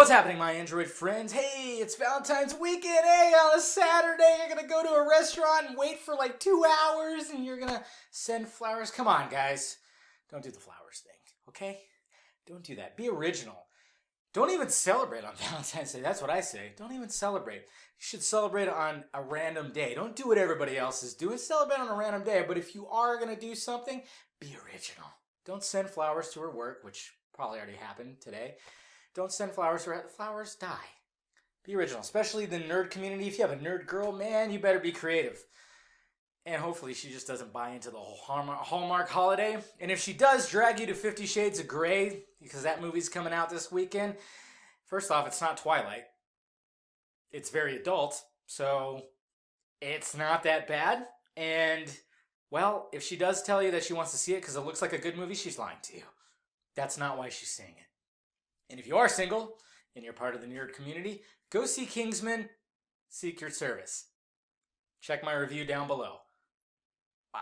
What's happening, my Android friends? Hey, it's Valentine's weekend. Hey, on a Saturday, you're gonna go to a restaurant and wait for like 2 hours and you're gonna send flowers. Come on, guys. Don't do the flowers thing, okay? Don't do that. Be original. Don't even celebrate on Valentine's Day. That's what I say. Don't even celebrate. You should celebrate on a random day. Don't do what everybody else is doing. Celebrate on a random day. But if you are gonna do something, be original. Don't send flowers to her work, which probably already happened today. Don't send flowers to her. Flowers die. Be original, especially the nerd community. If you have a nerd girl, man, you better be creative. And hopefully she just doesn't buy into the whole Hallmark holiday. And if she does drag you to 50 Shades of Grey, because that movie's coming out this weekend, first off, it's not Twilight. It's very adult, so it's not that bad. And, well, if she does tell you that she wants to see it because it looks like a good movie, she's lying to you. That's not why she's saying it. And if you are single and you're part of the nerd community, go see Kingsman Secret Service. Check my review down below. Wow.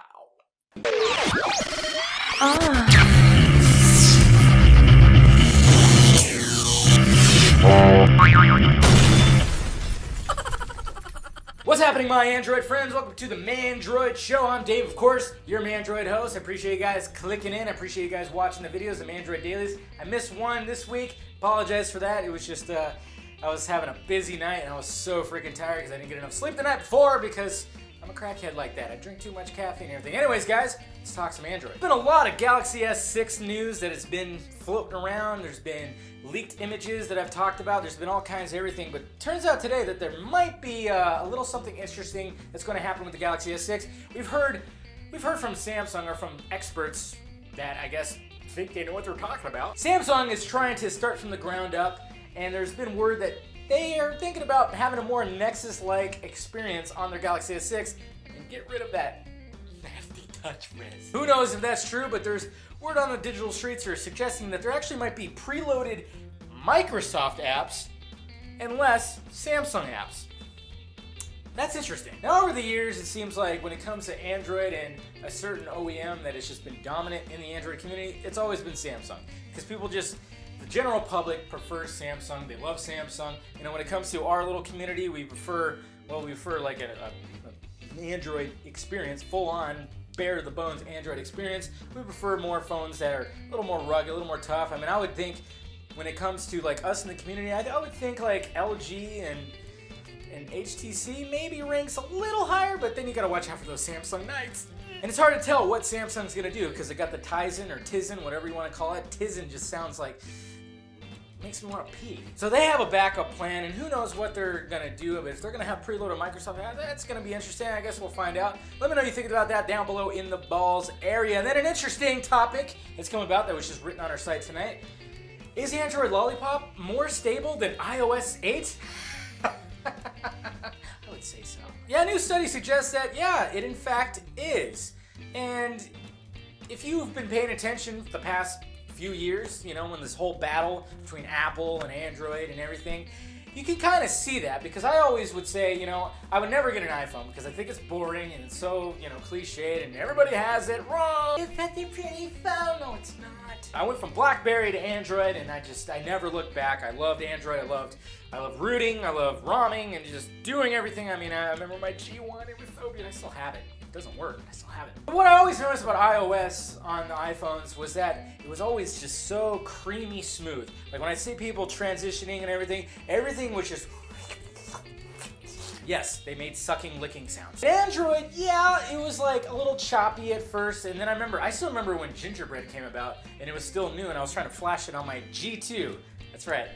What's happening, my Android friends? Welcome to the ManDroid Show. I'm Dave, of course, your ManDroid host. I appreciate you guys clicking in. I appreciate you guys watching the videos, the ManDroid Dailies. I missed one this week. Apologize for that. It was just, I was having a busy night and I was so freaking tired because I didn't get enough sleep the night before because I'm a crackhead like that. I drink too much caffeine and everything. Anyways, guys, let's talk some Android. There's been a lot of Galaxy S6 news that has been floating around. There's been leaked images that I've talked about. There's been all kinds of everything, but it turns out today that there might be a little something interesting that's going to happen with the Galaxy S6. We've heard from Samsung, or from experts that I guess think they know what they're talking about. Samsung is trying to start from the ground up, and there's been word that they are thinking about having a more Nexus-like experience on their Galaxy S6 and get rid of that nasty touch risk. Who knows if that's true, but there's word on the digital streets are suggesting that there actually might be preloaded Microsoft apps and less Samsung apps. That's interesting. Now, over the years, it seems like when it comes to Android and a certain OEM that has just been dominant in the Android community, it's always been Samsung. Because people just, the general public prefers Samsung. They love Samsung. You know, when it comes to our little community, we prefer like an Android experience, full-on, bare to the bones Android experience. We prefer more phones that are a little more rugged, a little more tough. I mean, I would think when it comes to like us in the community, I would think like LG and HTC maybe ranks a little higher, but then you gotta watch out for those Samsung nights. And it's hard to tell what Samsung's gonna do because they got the Tizen or Tizen, whatever you want to call it. Tizen just sounds like, makes me want to pee. So they have a backup plan, and who knows what they're gonna do. But if they're gonna have preloaded Microsoft, that's gonna be interesting. I guess we'll find out. Let me know what you think about that down below in the balls area. And then an interesting topic that's come about that was just written on our site tonight. Is Android Lollipop more stable than iOS 8? I would say so. Yeah, a new study suggests that, yeah, it in fact is. And if you've been paying attention the past few years, you know, when this whole battle between Apple and Android and everything, you can kind of see that, because I always would say, you know, I would never get an iPhone because I think it's boring and it's so, you know, cliched and everybody has it. Wrong! It's such a pretty phone. No, it's not. I went from BlackBerry to Android and I never looked back. I loved Android. I loved rooting. I loved ROMing and just doing everything. I mean, I remember my G1. It was so good. I still have it. It doesn't work. I still have it. But what I always noticed about iOS on the iPhones was that it was always just so creamy smooth. Like when I see people transitioning and everything was just... Yes, they made sucking, licking sounds. Android, yeah, it was like a little choppy at first, and then I still remember when Gingerbread came about, and it was still new, and I was trying to flash it on my G2. That's right.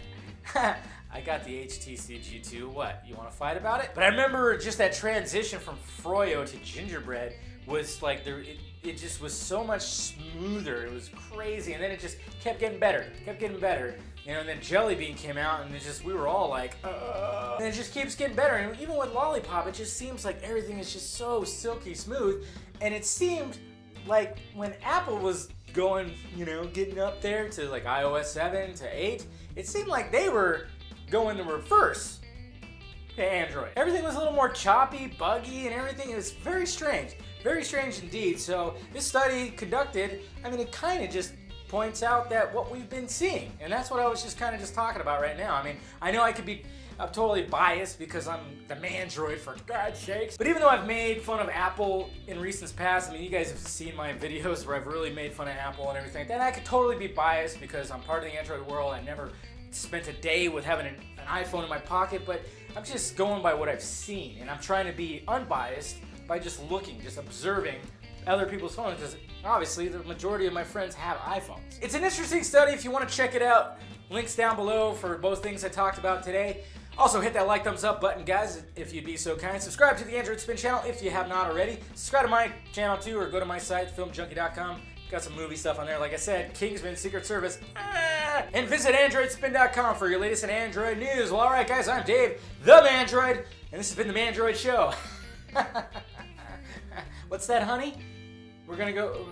I got the HTC G2. What, you want to fight about it? But I remember just that transition from Froyo to Gingerbread was like, it just was so much smoother. It was crazy, and then it just kept getting better, You know, and then Jelly Bean came out, and we were all like, and it just keeps getting better. And even with Lollipop, it just seems like everything is just so silky smooth. And it seemed like when Apple was going, you know, getting up there to like iOS 7 to 8, it seemed like they were going the reverse to Android. Everything was a little more choppy, buggy, and everything. It was very strange indeed. So this study conducted, I mean, it kind of just points out that what we've been seeing. And that's what I was just kind of talking about right now. I mean, I know I'm totally biased because I'm the ManDroid, for God's sakes. But even though I've made fun of Apple in recent past, I mean, you guys have seen my videos where I've really made fun of Apple and everything, then I could totally be biased because I'm part of the Android world. I never spent a day with having an iPhone in my pocket, but I'm just going by what I've seen. And I'm trying to be unbiased by just looking, just observing other people's phones, because obviously the majority of my friends have iPhones. It's an interesting study if you want to check it out. Links down below for both things I talked about today. Also, hit that like, thumbs up button, guys, if you'd be so kind. Subscribe to the AndroidSPIN channel if you have not already. Subscribe to my channel too, or go to my site, filmjunkie.com. Got some movie stuff on there, like I said, Kingsman, Secret Service. And visit AndroidSPIN.com for your latest in Android news. Well, alright guys, I'm Dave, the ManDroid, and this has been the ManDroid Show. What's that, honey? We're gonna go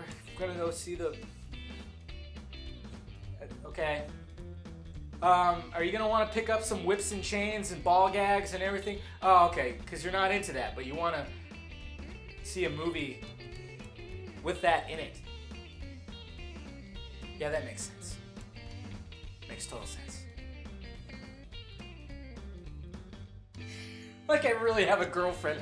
see the... Okay. Are you gonna want to pick up some whips and chains and ball gags and everything? Oh, okay, because you're not into that, but you want to see a movie with that in it. Yeah, that makes sense. Makes total sense. Like I really have a girlfriend.